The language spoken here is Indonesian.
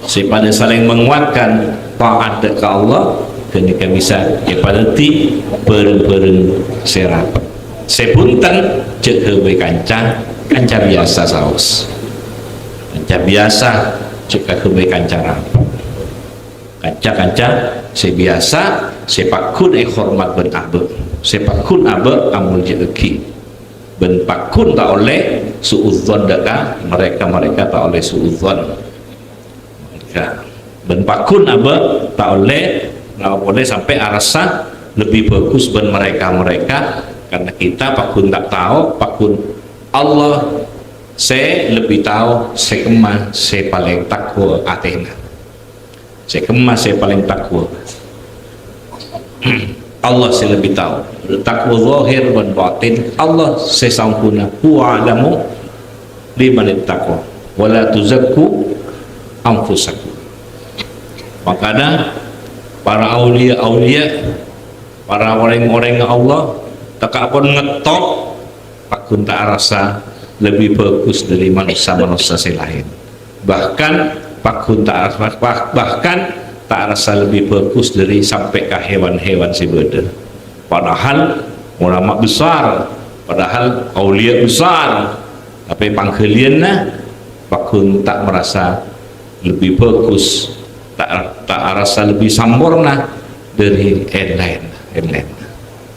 Sepada saling menguatkan taat ke Allah ketika bisa ipadati pereng-pereng serap sepunten cek heuwe kanca biasa saos kanca biasa cek heuwe kanca rapat kanca sebiasa sepakun hormat ben abe sepakun abe amul jeki ben pakun tak oleh suudzon deka mereka tak oleh suudzon ben pakun apa tak boleh sampai arasa lebih bagus ben mereka karena kita pakun tak tahu pakun Allah saya lebih tahu saya kemah saya paling takwa atena saya kemah saya paling takwa Allah saya lebih tahu takwa zahir dan batin Allah saya sampuna huwa alamu liman ittaqa wala tuzakku anfusakum. Makanya para aulia para orang-orang Allah tak pun ngetok pakun tak rasa lebih bagus dari manusia lain bahkan pakun tak rasa lebih bagus dari sampai ke hewan-hewan sebeda padahal ulama besar padahal aulia besar tapi panggiliannya pakun tak merasa lebih bagus tak rasa lebih sempurna dari yang lain